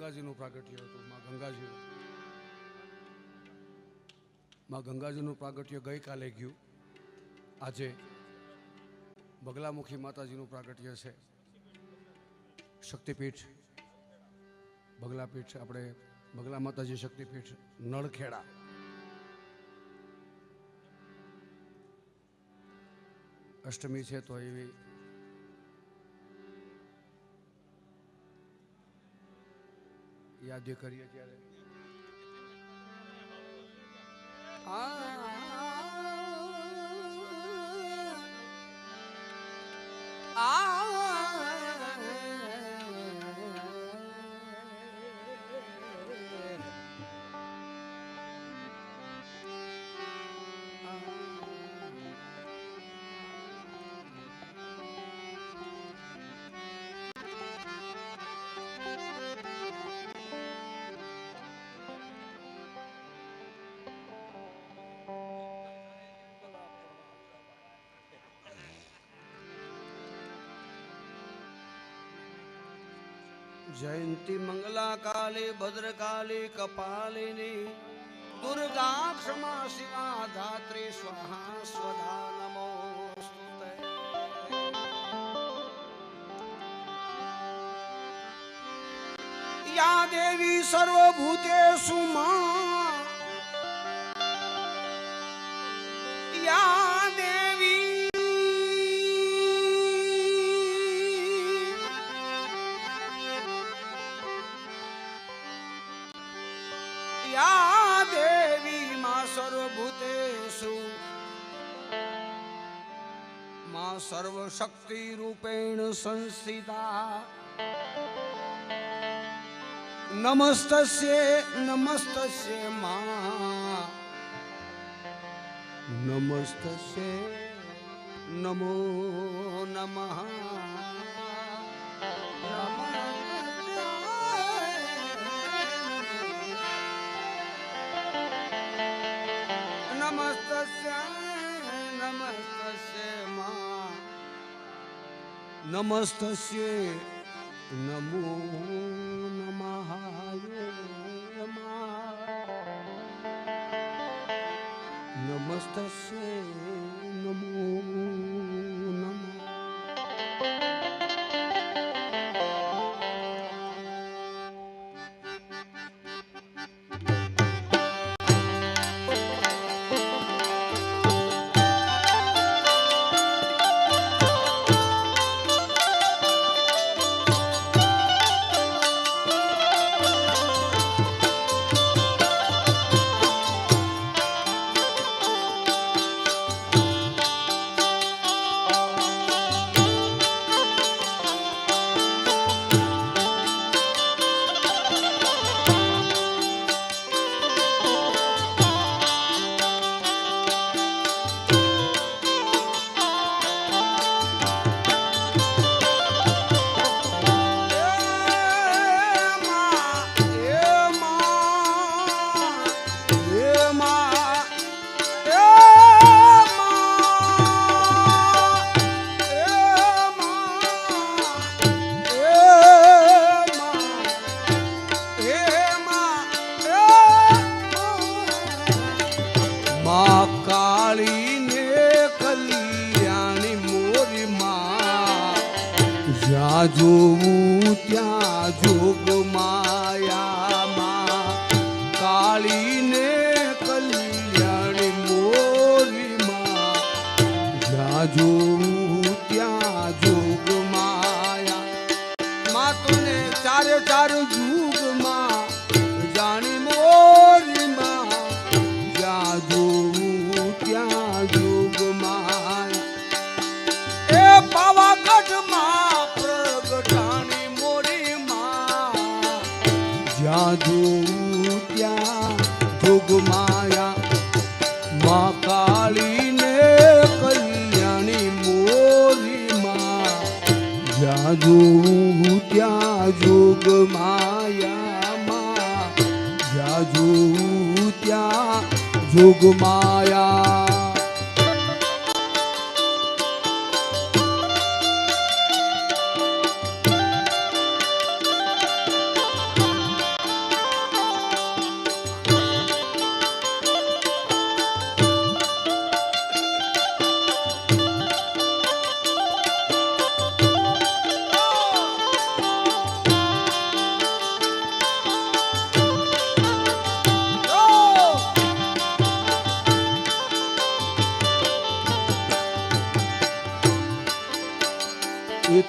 ગંગાજીનું પ્રાગટ્ય હતું. માં ગંગાજીનું પ્રાગટ્ય ગઈકાલે ગયું. આજે બગલામુખી માતાજીનું પ્રાગટ્ય છે. શક્તિપીઠ બગલાપીઠ, આપણે બગલા માતાજી શક્તિપીઠ નળખેડા. અષ્ટમી છે તો એવી યાદ કરીએ ત્યારે जयंती मंगला काली भद्रकाली कपालिनी दुर्गा क्षमा शिवा धात्री स्वाहा स्वधा नमोस्तुते। या देवी सर्वभूतेषु मां या देवी या देवी मां सर्वभूतेषु मां सर्वशक्ति रूपेण संस्थिता। नमस्तस्ये नमस्तस्ये मां नमस्तस्ये नमो नमः। नमस्तस्ये नमस्तस्ये मां नमस्तस्ये नमो नमः। नमस्तस्ये नमो नमः। જોવું ત્યાં જોગ માયામાં કાળીને કલ્યાણી મોરીમાં જ્યાં જોવું ત્યાં જોગ માયા માં તુને ચારે ચાર જુગમાં જાણી મોરીમાં જ્યાં જોવું ત્યાં જોગ માયા એ પાવાગઢમાં જ્યાં જોવું ત્યાં જોગ માયા માં કાળીને કલ્યાણી મોરીમાં જ્યાં જોવું ત્યાં જોગ માયા માં જ્યાં જોવું ત્યાં જોગ માયા।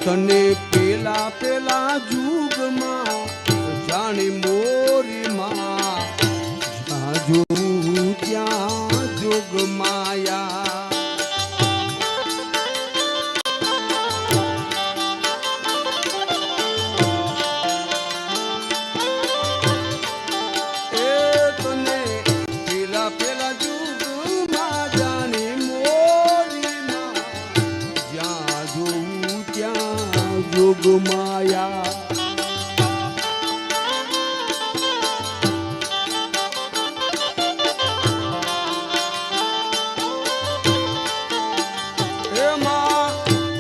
તને પેલા પેલા જુગમાં જાણી મોરી માં જ્યાં જોઉં ત્યાં જોગ માયા માયા એમાં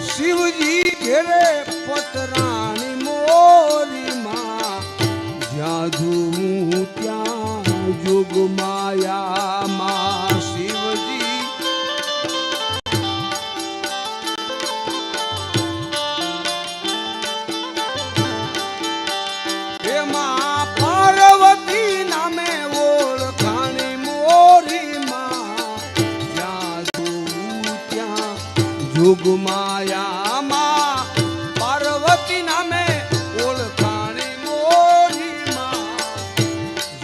શિવજી ઘેરે પતરાણી મોરી માં જ્યાં જોઉં ત્યાં જોગ માયા માં શિવજી પાર્વતી નામે ઓળખાણી મોરી માં જ્યાં જોઉં ત્યાં જોગ માયા માં પાર્વતી નામે ઓળખાણી મોરી માં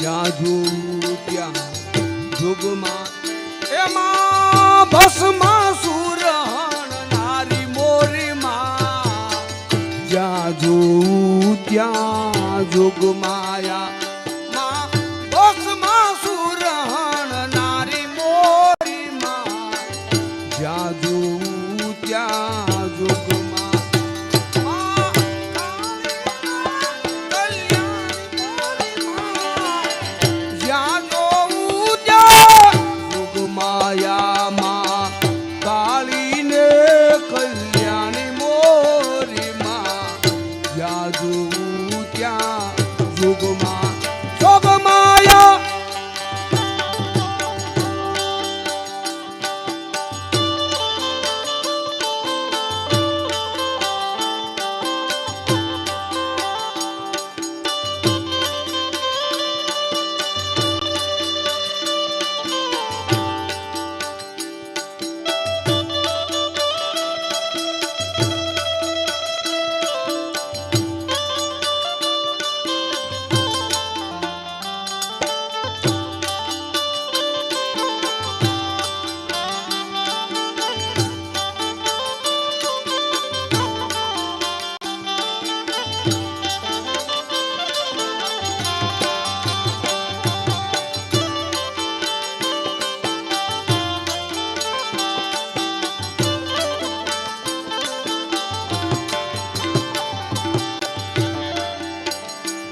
જ્યાં જોઉં ત્યાં જોગ માં એમાં ભસ્માસુર હણનારી મોરી માં જ્યાં જોઉં ત્યાં જોગ માયા માં ભસ્માસુર હણનારી મોરી માં જ્યાં જોઉં ત્યાં જોગ માં જ્યાં જોઉં ત્યાં જોગ માયા માં કાળીને કલ્યાણી મોરી માં જ્યાં જોઉં ત્યાં જોગ માયા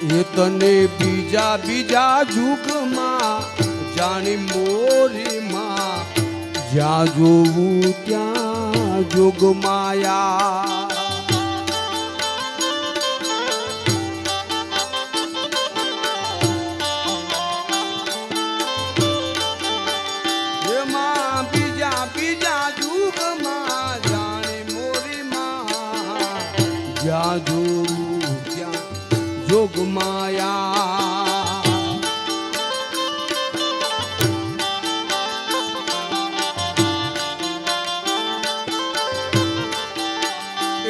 એ તને બીજા બીજા જુગમાં જાણી મોરી માં જ્યાં જોઉં ત્યાં જોગ માયા એમાં બીજા બીજા જુગમાં જાણી મોરી માં જ્યાં જોઉં ત્યાં જોગ માયા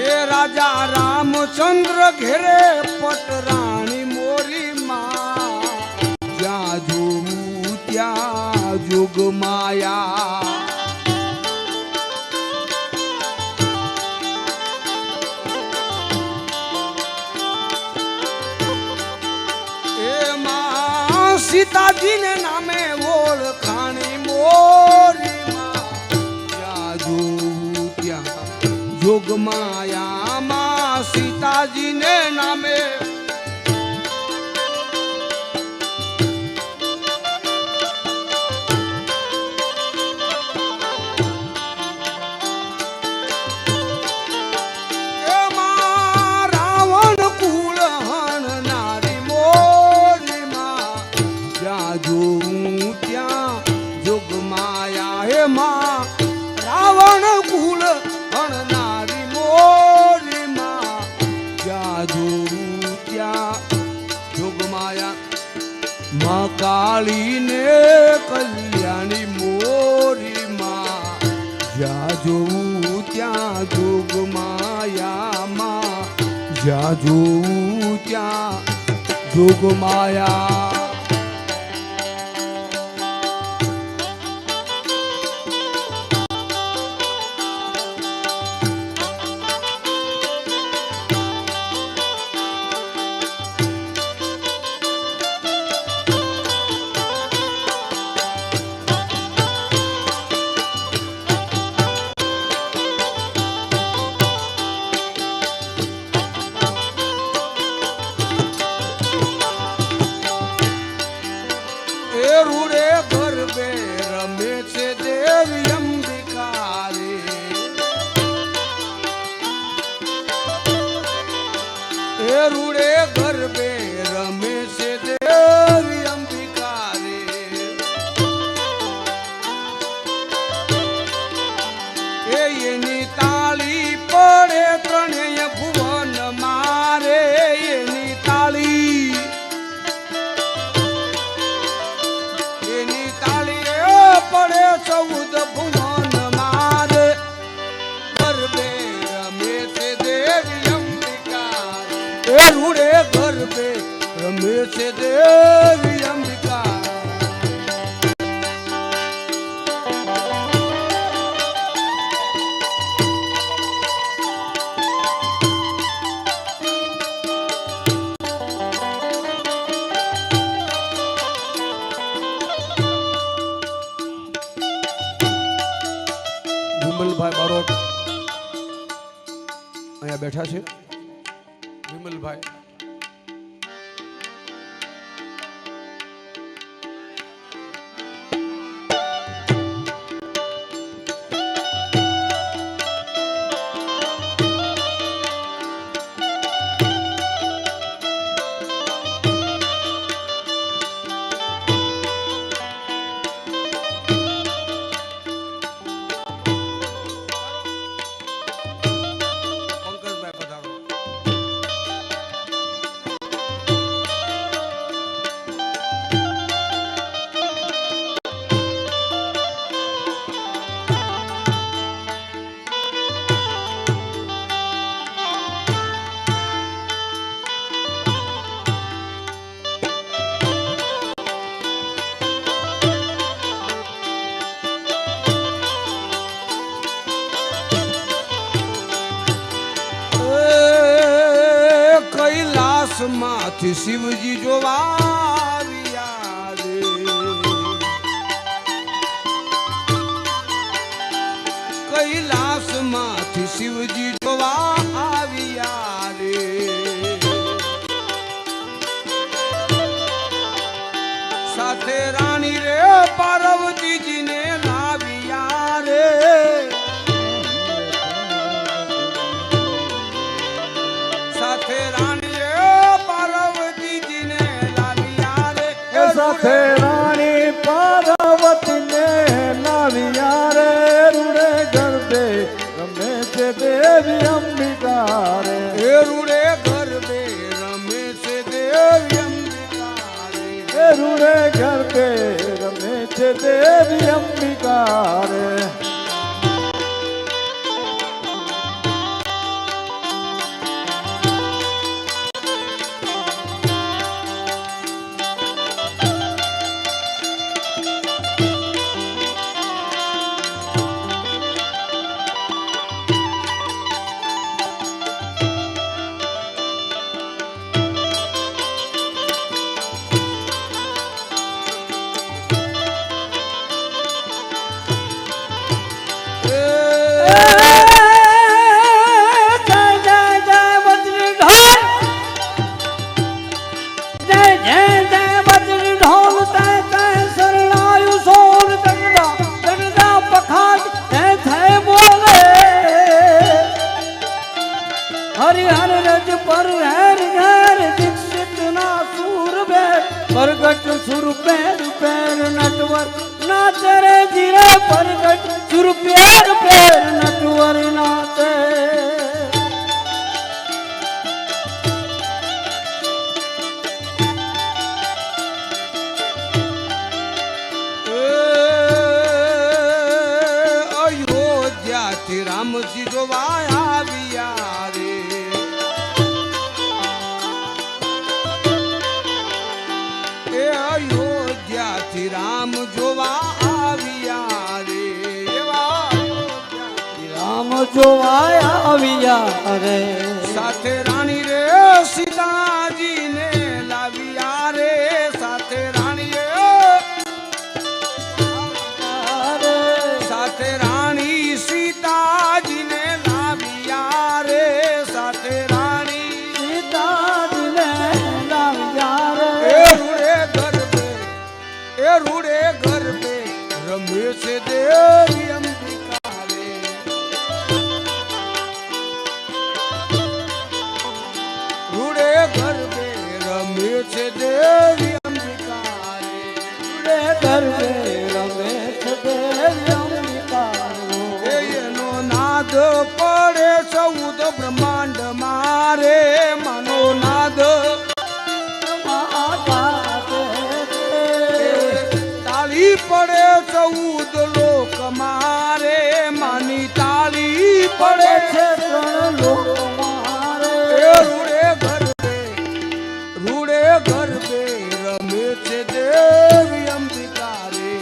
એ રાજા રામચંદ્ર ઘેરે પટરાણી મોરી માં જ્યાં જોઉં ત્યાં જોગ માયા સીતાજીને નામે ઓળખાણી મોરી માં જ્યાં જોઉં ત્યાં જોગ માયા માં સીતાજીને નામે જોઉં ત્યાં જોગ માયા હે માં રાવણ કુલ હણનારી મોરી માં જ્યાં જોઉં ત્યાં જોગ માયા માં કાળીને કલ્યાણી મોરી માં જ્યાં જોઉં ત્યાં જોગ માયા માં જ્યાં જોઉં ત્યાં જોગ માયા રૂડે ગરબે રમે છે દેવી અંબિકા રે એ રૂડે ગરબે રમે છે દેવી અંબિકા રે એની તાળી પડે ત્રણેય ભુવન મારે એની તાળી પડે 14 ભુવન મારે ગરબે રમે છે દેવી અંબિકા એ રૂડે ગરબે રમે છે દેવી અંબિકા વિમલભાઈ બારોટ અહીંયા બેઠા છે વિમલભાઈ માંથી શિવજી જોવા આવ્યા રે કૈલાસ માંથી શિવજી જોવા આવ્યા રે સાથે રાણી રે પાર્વતીજીને લાવ્યા રે સાથે રાણી સાથે રાણી પાર્વતીને લાવ્યા રે રૂડે ગરબે રમે છે દેવી અંબિકા રે એ રૂડે ગરબે રમે છે દેવી અંબિકા રે એ રૂડે ગરબે રમે છે દેવી અંબિકા રે परगट सुरपेर पेर नटवर नाचे रे जीरे परगट सुरपेर पेर नटवर नाचे અયોધ્યાથી રામજી જોવા આવ્યા રે જોવાય આવ્યા રે સાથે રાણી રે સીતાજીને લાવ્યા રે સાથે રાણી રે સાથે રાણી સીતાજીને લાવ્યા રે સાથે રાણી સીતાજીને લાવ્યા રે એ રૂડે ગરબે રમે છે દેવી અંબિકા રે રૂડે ગરબે રમે છે દેવી અંબિકા રે ગરબે રમે છે દેવી અંબિકા એનો નાદ પડે 14 બ્રહ્માંડ મારે માનો નાદ તાળી પડે 14 લોક મારે માની તાળી પડે છે ત્રણ લોક મારે રૂડે ગરબે રમે છે દેવી અંબિકા રે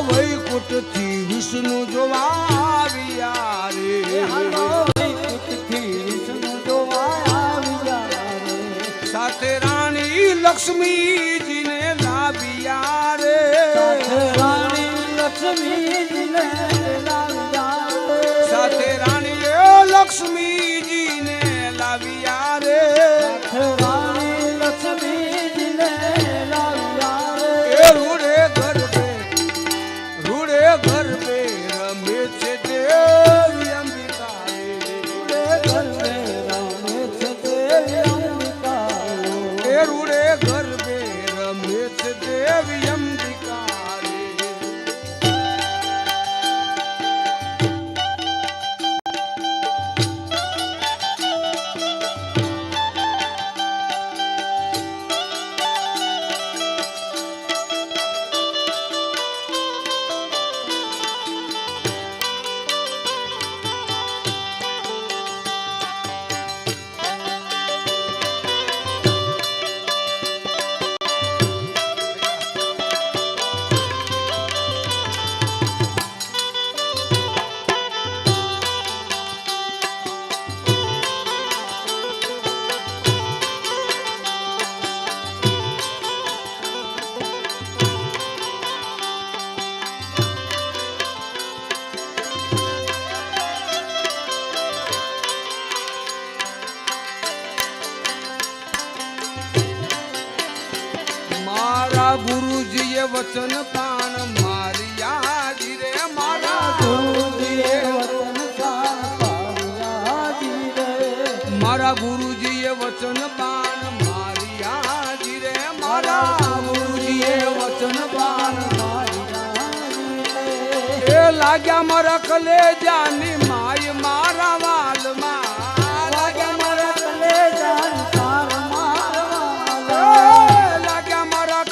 વૈકુંઠથી વિષ્ણુ જોવા આવ્યા રે સાથે રાણી લક્ષ્મીજીને લાવ્યા રે સાથે રાણી લક્ષ્મીજીને લાવ્યા રે ગરબે રમે છે દેવી અંબિકા રે રૂડે ગરબે રમે છે દેવી અંબિકા રે ગુરુજીએ વચન પાન મારિયા રે મારા ગુરુજીએ વચન પાન મારા ગુરુજીએ વચન પાન મારિયા રે મારા ગુરુજીએ વચન પાન મારિયા એ લાગ્યા મારા કલેજાની માય મારા વાલમાં લાગ્યા મારા કલેજાની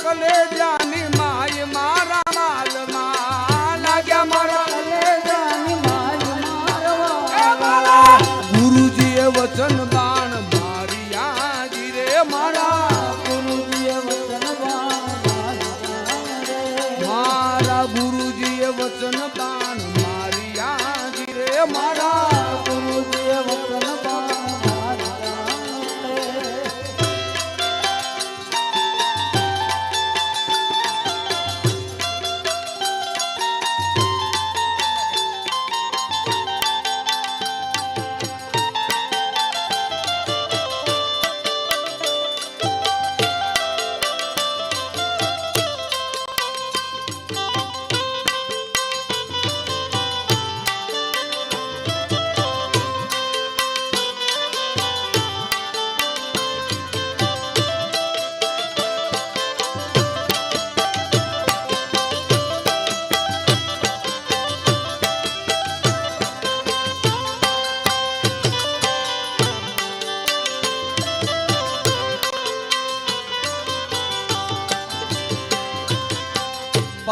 કલેજાની માય મારા માલમાં લાગ્યા મારા કલેજાની માય મારા ગુરુજીએ વચન બાણ મારિયા રે મારા ગુરુજીએ વચન બાણ મારા ગુરુજીએ વચન બાણ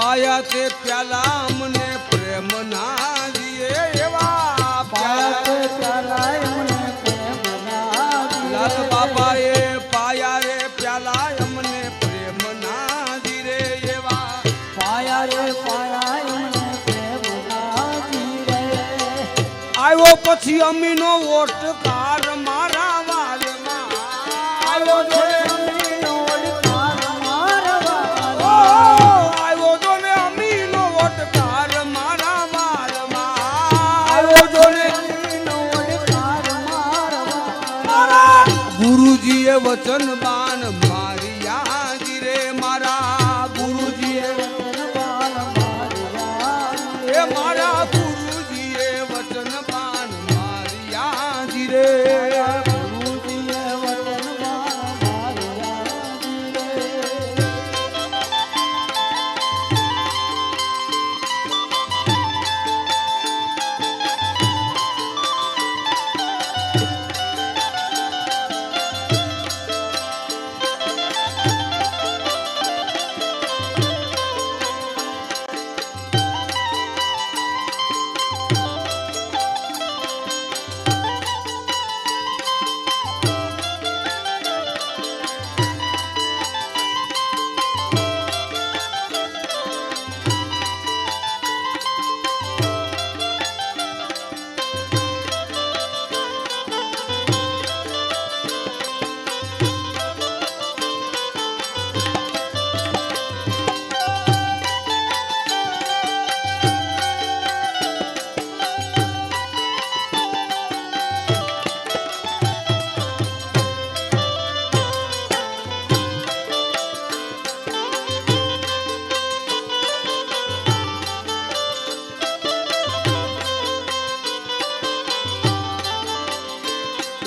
પાયા તે પ્યાલા મને પ્રેમ ના દિયે એવા પાતે પ્યાલા ચાલાય મને પ્રેમ ના લાલ દિયે. બાબાએ પાયા રે પ્યાલા અમને પ્રેમ ના દીરે એવા પાયા રે પાયા મને પ્રેમ ના દિયે. આવ્યો પછી અમીનો ઓટકાર મારા વાલમાં આવ્યો જો ને અમીનો ઓડકાર મારવા. ઓ આવ્યો જો ને અમીનો ઓટકાર મારા વાલમાં આવ્યો જો ને અમીનો ઓડકાર મારવા. મારા ગુરુજીએ વચન બાન મારી યાદી રે મારા ગુરુજીએ વચનબાણ માર્યા. એ મારા ગુરુજીએ વચન બાન મારી યાદી રે ગુરુજીએ વચનબાણ માર્યા.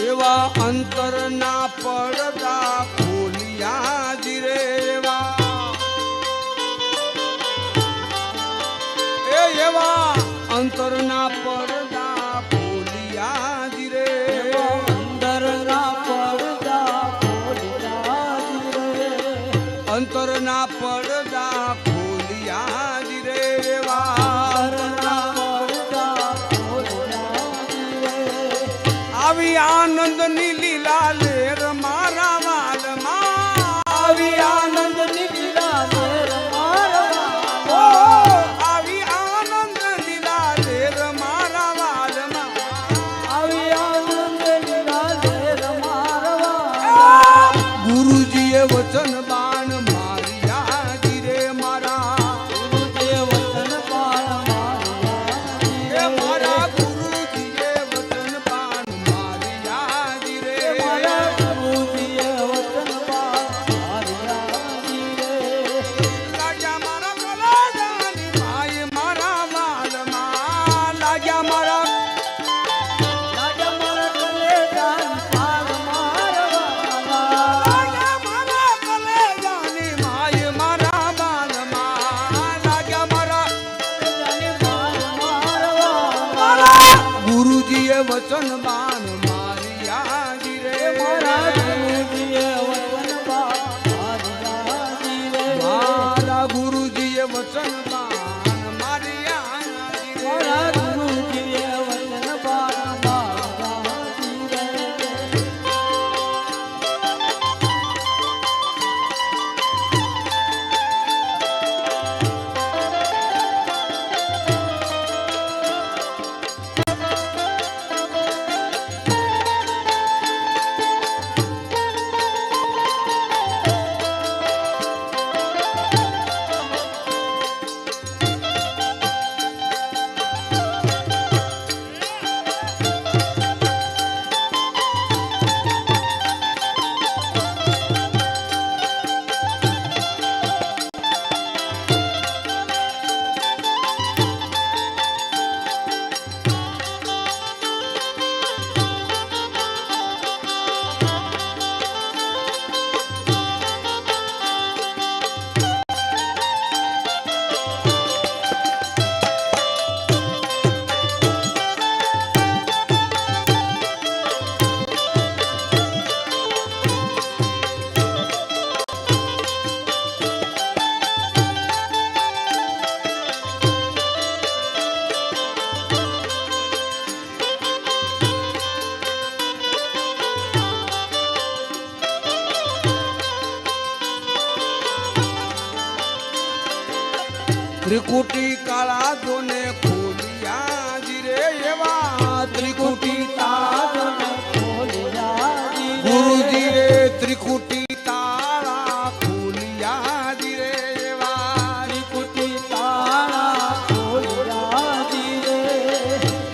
એવા અંતરના પડદા ખોલિયા જીરે એવા એ એવા અંતરના પડદા ખોલિયા જીરે અંદરના પડદા ખોલ્યા રે. અંતરના પડદા ખોલિયા જીરે એવા અંદરના પડદા ખોલ્યા રે. આવી આનંદની લીલા લેર મારા વાલમાં આવી આનંદની લીલા લેર મારવા. ઓ આવી આનંદ લીલા લેર મારા વાલમાં આવી આનંદની લીલા લેર મારવા. ગુરુજીએ વચન બાણ મારી યાદી રે મારા ગુરુજીએ વચનબાણ માર્યા. એ મારા ગુરુજીએ વચન બાણ મારી યાદી રે મારા ગુરુજીએ વચનબાણ માર્યા રે. લાગ્યા મારા કલાજાની માય મારા વાલમાં લાગ્યા મારા રાજા મારા કલેજાની પાર મારવા. લાગ્યા મારા કલેજાની માય મારા વાલમાં લાગ્યા મારા કલેજાની પાર મારવા. મારા ગુરુજીએ વચન બાણ મારી યાદી રે મારા ગુરુજીએ વચનબાણ માર્યા રે. મારા ગુરુજીએ વચન બાણ મારી યાદી રે મારા ગુરુજીએ વચનબાણ માર્યા રે. ત્રિકુટી કાળા જોને ખોલિયા જી રે એવા ત્રિકુટી તાળા ગુરુજી રે ત્રિકુટી તાળા ખોલિયા જી રે એવા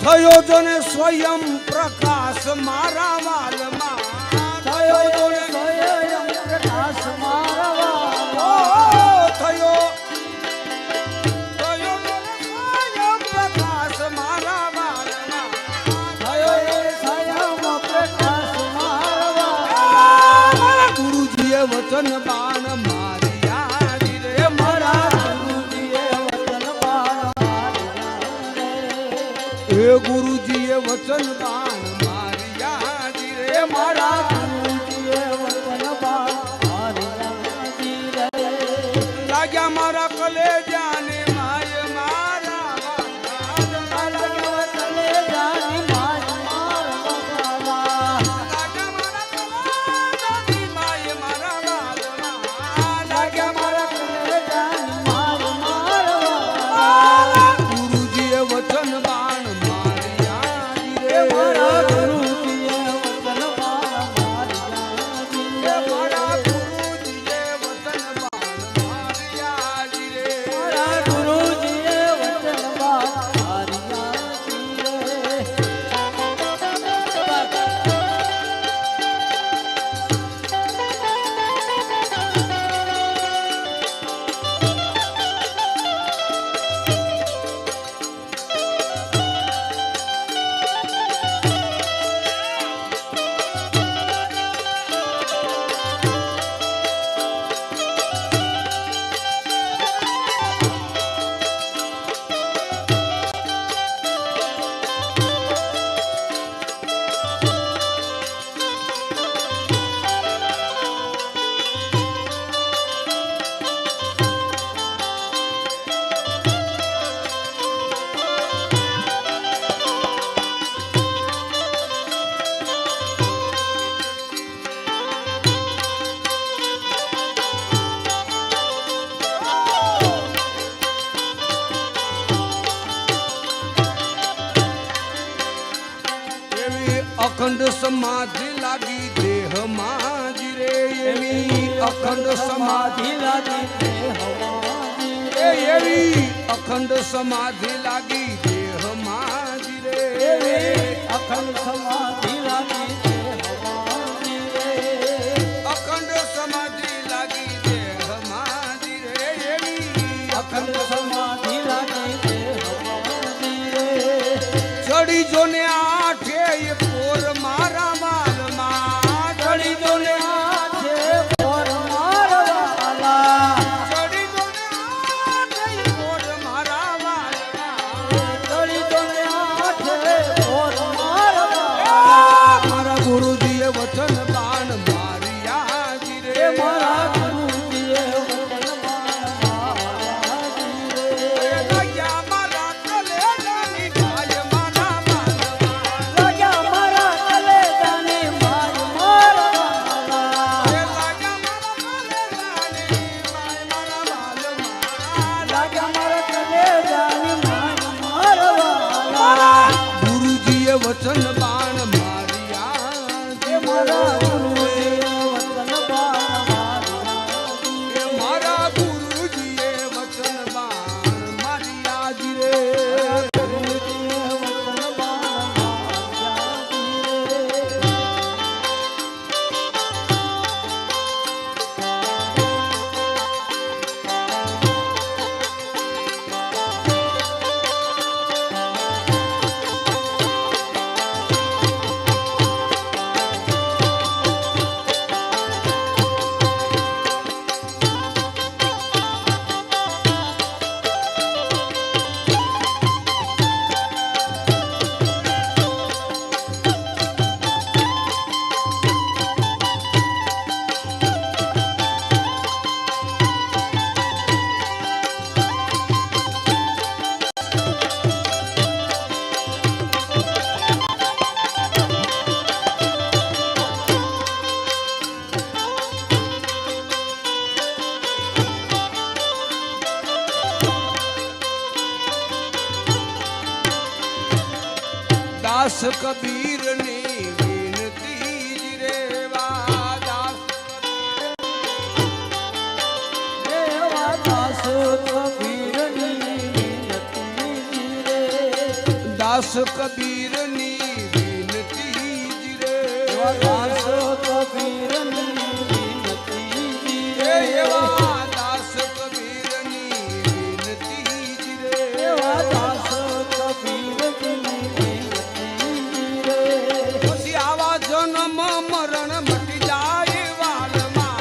થયો જોને સ્વયં પ્રકાશ મારા વાલમાં થયો જોને થયો થયો જોને સ્વયં પ્રકાશ મારા વાલમાં મારા ગુરુજીએ વચન બાણ માર્યા જી રે મારા એ ગુરુજીએ વચન બાણ માર્યા જી રે મારા લાગ્યા મારા કલેજાને માય મારા લાગ્યા મારા કલેજાની માય મારા લાગ્યા ગુરુજીએ વચન બાણ માર્યા જી રે મારા ગુરુજીએ વચન બાણ માર્યા જી રે અખંડ સમાધિ લાગી દેહમાં જી રે એવી અખંડ સમાધિ એવી અખંડ સમાધિ લાગી દેહમાં જી રે અખંડ સમાધિ લાગી દેહમાં જી રે એવી અખંડ સમાધિ ચડી જોને આઠે પોર મારા માલમાં ચડી જોને આઠે પોર મારા ચડી જોને આઠે પોર મારા મારા ગુરુજીએ વચન બાણ માર્યા જી રે મારા ગુરુજીએ વચન બાણ માર્યા જી રે લાગ્યા મારા કલેજાની માય મારા કબીરની વિનતી રે વા દાસ એવા દાસ કબીરની વિનતી રે દાસ કબીરની વિનતી રે એવા દાસ કબીરની વિનતી રે એવા દાસ કબીરની વિનતી રે એવા દાસ કબીરની વિનતી રે પછી આવા જન્મ મરણ મટી જાય વાલમાં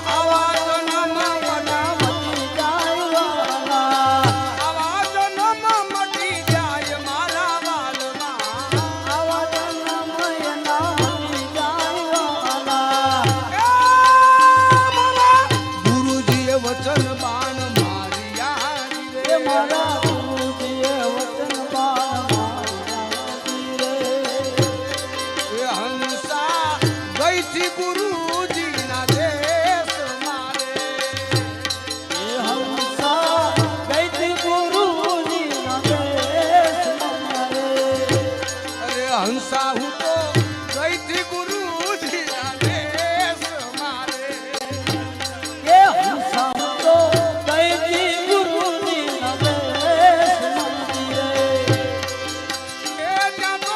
આવા જન્મ મરણ મટી જાય વાલા આવા જન્મ મટી જાય મારા વાલમાં આવા જન્મ એના મટી જાય વાલા મારા ગુરુજીએ વચન બાણ માર્યા એ રે મારા ગુરુજીએ વચન બાણ માર્યા રે એ હંસા ગઈથી ગુરુજીના દેશ મારે એ હંસા ગઈતી ગુરુજીના દેશમાં રે અરે હંસા હું તો ગઈથી ગુરુજીના દેશ મારે એ હંસા તો ગઈતી ગુરુજીના દેશમાં રે એ ત્યાં તો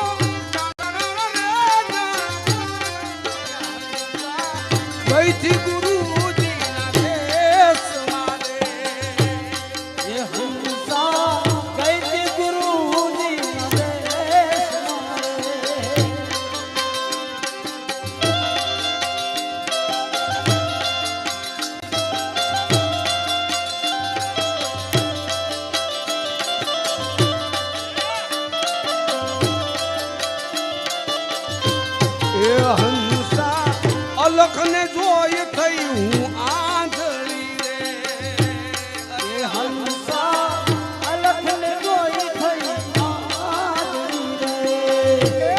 ગઈથી ગુરુજીના દેશ મારે એ હંસા ગઈતી ગુરુજીના દેશમાં રે એ હંસા અલખને જોઈ થઈ હું આંધળી રે એ હંસા અલખને જોઈ થઈ આંધળી રે એ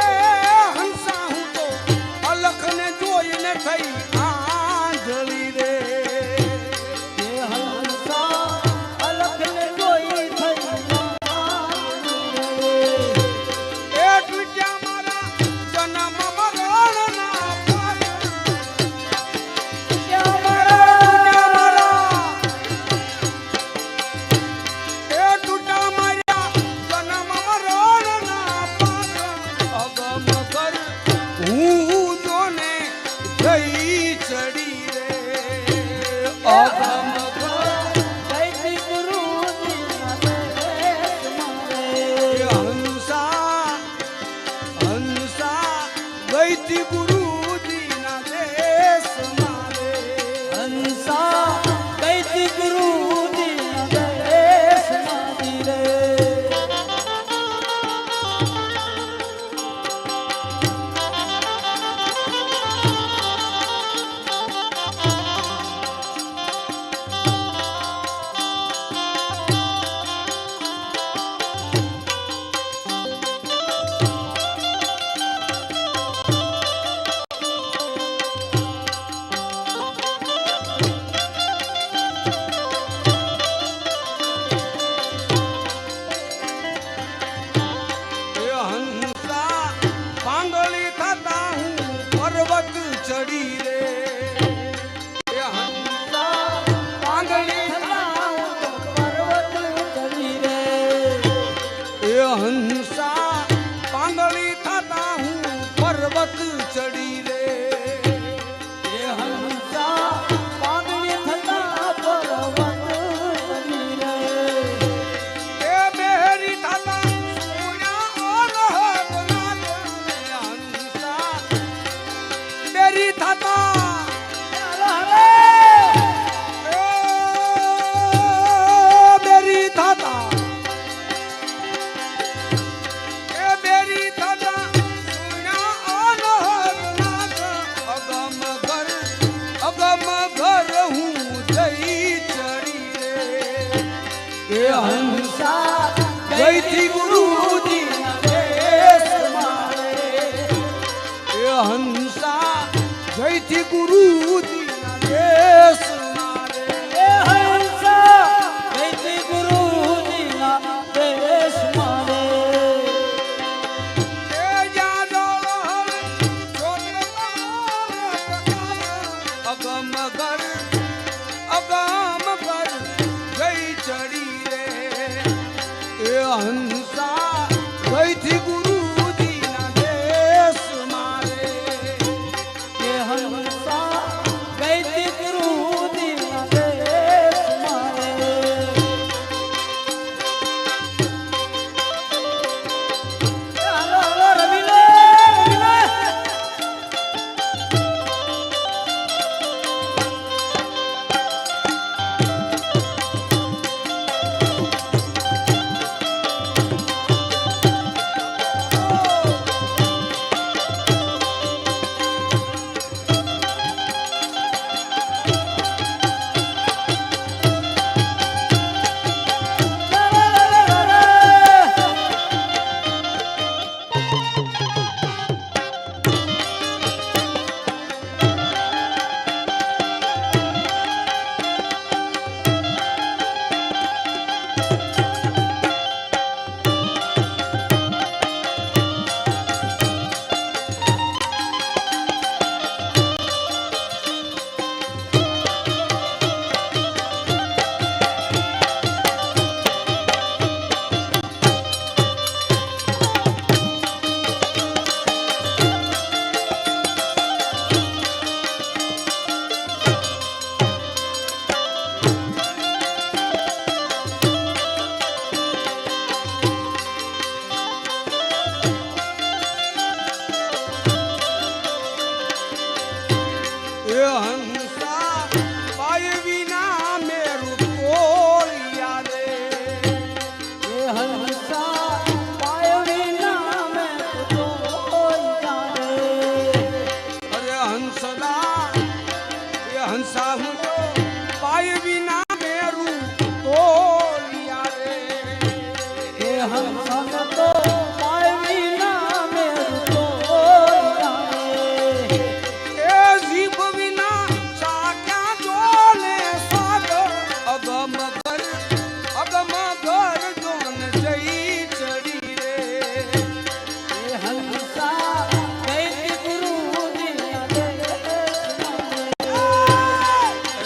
હંસા હું તો અલખને જોઈને થઈ આંધળી રે એ હંસા અલખને જોઈ થઈ આંધળી રે એ તૂટ્યા મારા જન્મ મરણના પાર ક્યાં મારા એ તૂટા માર્યા જન્મ મરણના પાર અગમ કર હું જોને જઈ ચડી રે અગમ ગઈતી ગુરુજીના દેશમાં રે હંસા હંસા ગઈતી ગુરુજીના દેશ મારે હંસા ગઈતી ગુરુજીના દેશમાં રે એ હંસા પાંગળી થતા હું પર્વત ચડી રે એ હંસા પાંગળી પર્વત ચડી રે એ હંસા પાંગળી થતા હું પર્વત ચડી રે એ હંસા પાગલી થતા પર્વત ચડી રે એ બેરી થતા સોયા અનહદ નાદ હંસા બેરી થતા એ બેરી થતા એ બેરી થતા સોયા અનહદ નાદ અગમ ઘર હું જઈ ચડી રે એ હંસા ગઈથી ગુરુજીના દેશમાં રે એ હંસા ગઈથી ગુરુજીના દેશમાં રે એ હંસા ગઈતી ગુરુજીના દેશમાં રે એ મગર અગમ કર જઈ ચડી રે એ હંસા ગઈથી ગુરુજીના દેશ મારે એ હંસા ગઈ ગુરુજીના દેશ મારે હાલો હાલો રવિલે રવિલે એ હંસા પાય વિના મેરું તોળિયા રે એ હંસા પાય વિના મેં તો જાણે અરે હંસલા એ હંસા હું જો પાય વિના મેરું તોળિયા રે એ હંસા ને તો પાય વિના મેં તો જાણે એ જીભ વિના સાક્યા જોને સાગ અગમ ઘર જોન જઈ ચડી રે એ હંસા ગઈ ગુરુજીના દેશ મારે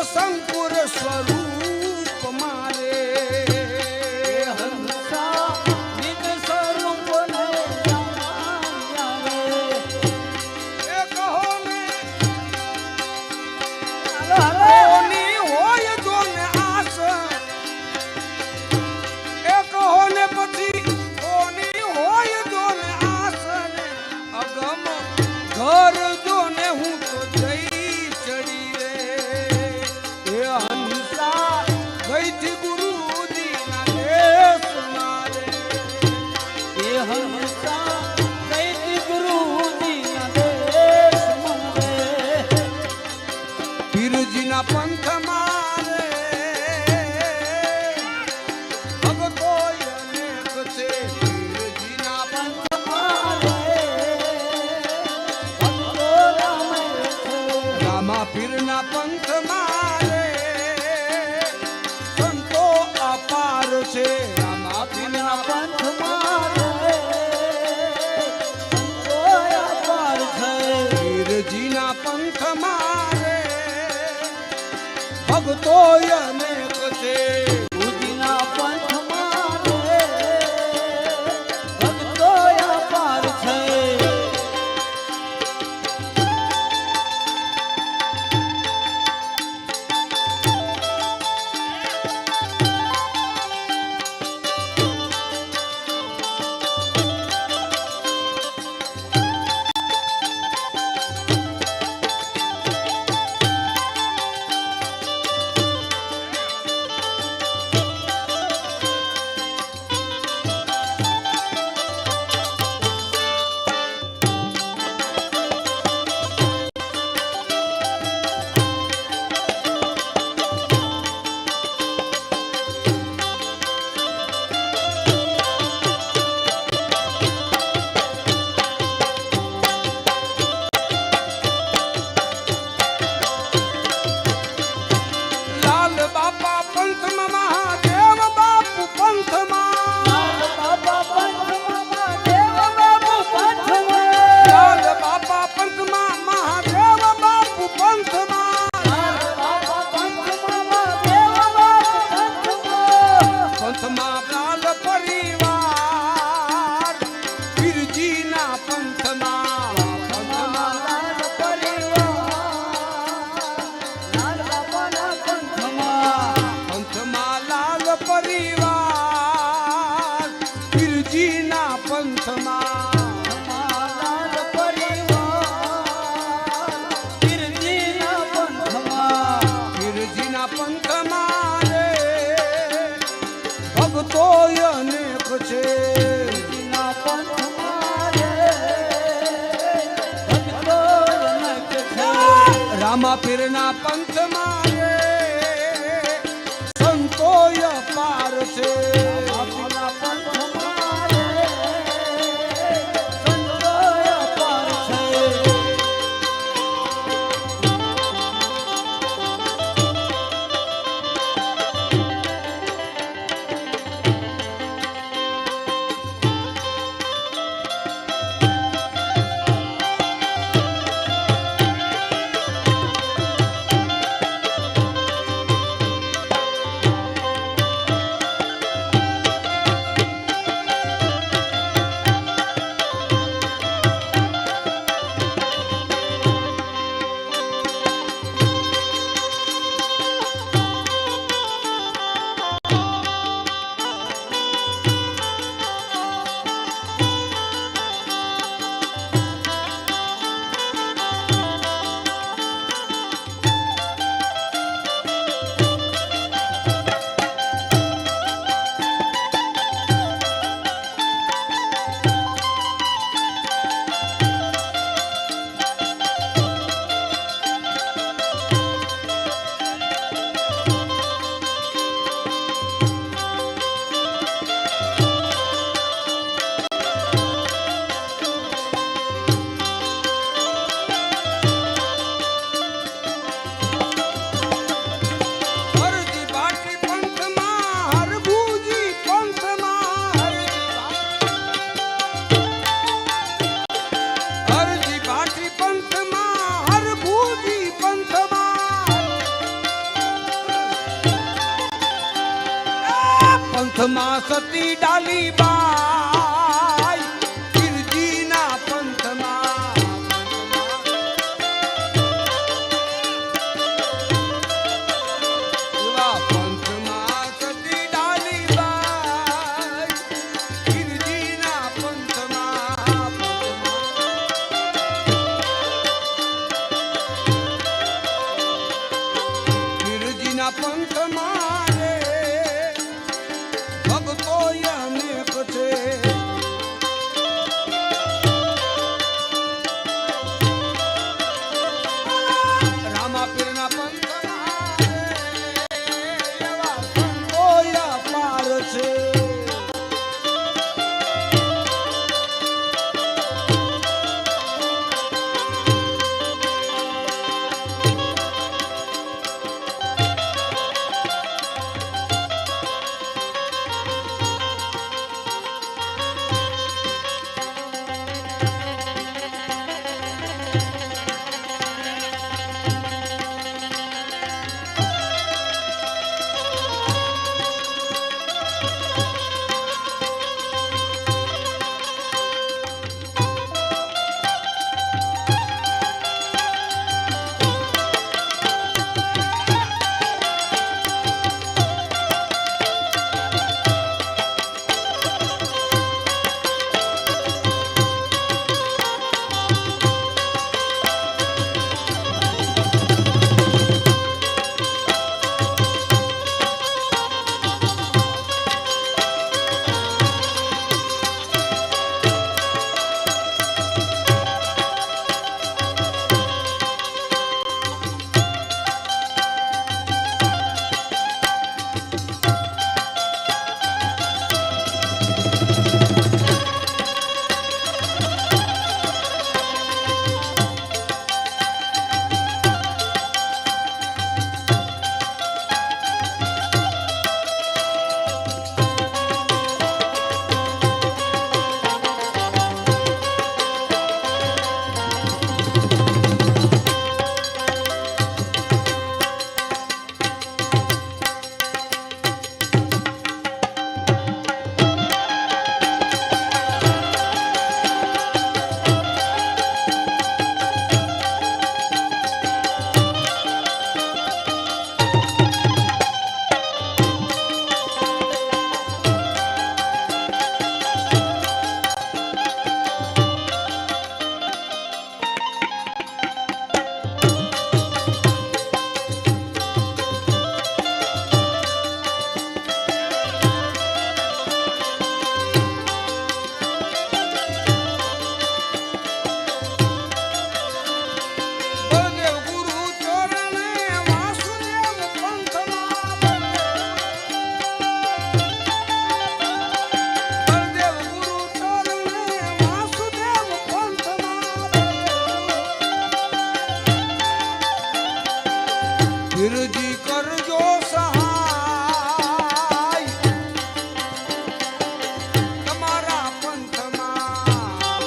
સંકુર સ્વરૂપ મારે હંસા નિજ સ્વરૂપને જાણ્યા એ કહો ને રે. કોની હોય જો ને આસ એ કહો ને પછી કોની હોય જો ને આસ ને અગમ ઘર જો ને હું તો જઈ ચડી રે એ હંસા ગઈથી ગુરુજી ના દેશ મારે એ હંસા દૈતી ગુરુજીના દેશમાં રે. પીરજીના પંથ મારે ભગતો અનેક છે પીરજીના પંથ રામા પીરના પંથ મારે સંતો અપાર છે રામા પીરના પંથ પીરજીના પંથ મારે ભગતો અનેક છે લાલ બાપા પંથમાં મહાદેવ બાપુ પંથમાં લાલ બાપા પંથમાં મહાદેવ બાપુ પંથમાં લાલ પરિવાર પીરજીના પંથમાં પંથમાં લાલ પરિવાર પીરજીના પંથમાં પીરજીના પંથમાં રે ભગતો અનેક છે રામા પીરના પંથમાં રે સંતો અપાર છે પંથમાં સતી ડાલી બાઈ ગિરજીના પંથમાં એવા પંથમાં સતી ડાલી બાઈ ગિરજીના પંથમાં ગિરજીના પંથમાં રે ભક્તો અનેક છે રામાપીરના પંથમાં એવા સંતો અપાર છે ગિરજી કરજો સહાય તમારા પંથમાં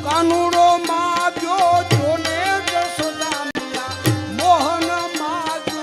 કાનુડો માજો જોને જસોદા મોહન માજો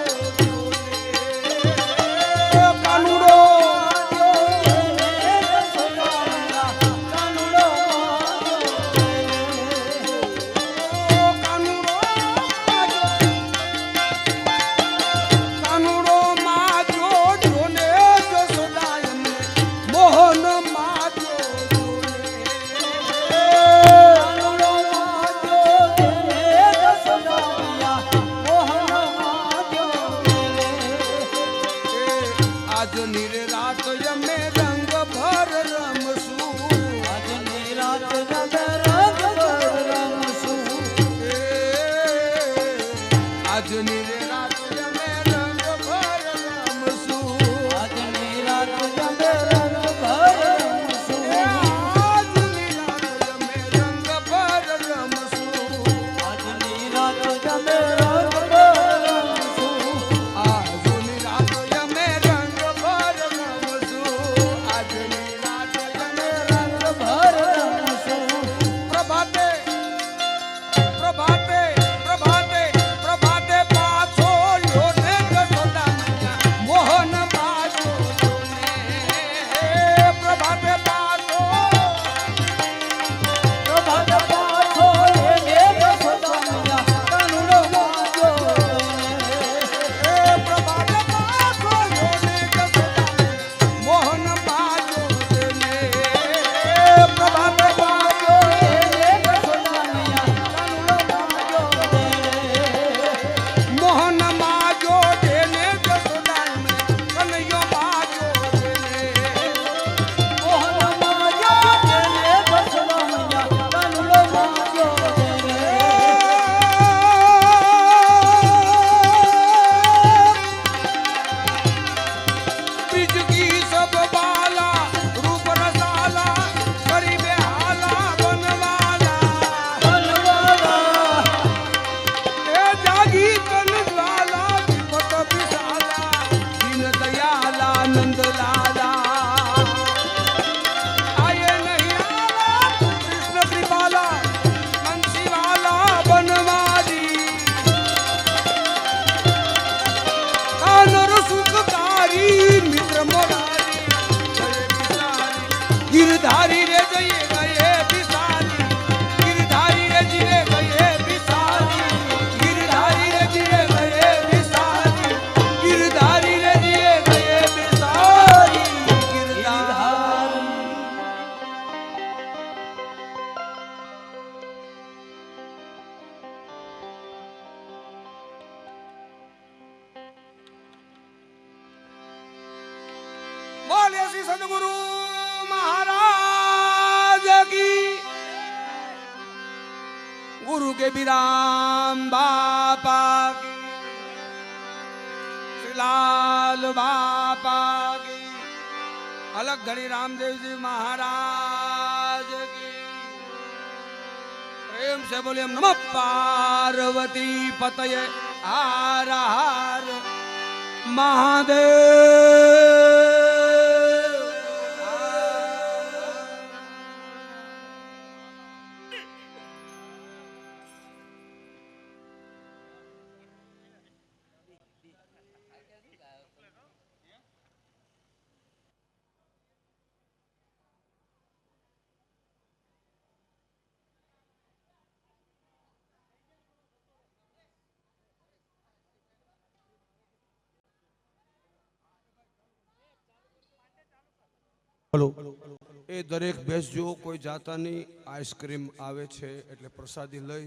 આજની રાત ब्रिज की सब बाला रूप रसाला करी बेहाला बनवाला ए जागी तन ज्वाला विपत विशाला दीन दयाला नंद लाला आए नहीं आला कृष्ण कृपाला बंसी वाला बनवारी कानर सुखकारी मित्र मोरारी जय बिसारी गिरधारी रे जय गए बिसारी गिरधारी रे जिरे गए बिसारी गिरधारी रे जिरे गए बिसारी गिरधारी रे जिरे गए बिसारी गिरधारी बोले श्री सदगुरु महाराज की गुरु के विराम बापा की श्री लाल बापा की अलग घड़ी रामदेव जी महाराज की प्रेम से बोले नमः पार्वती पतये हार हार महादेव હલો એ દરેક બેસજો કોઈ જાતા નહીં આઈસ્ક્રીમ આવે છે એટલે પ્રસાદી લઈ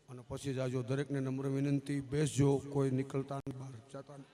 અને પછી જાજો દરેકને નમ્ર વિનંતી બેસજો કોઈ નીકળતા નહીં બહાર જાતા નહીં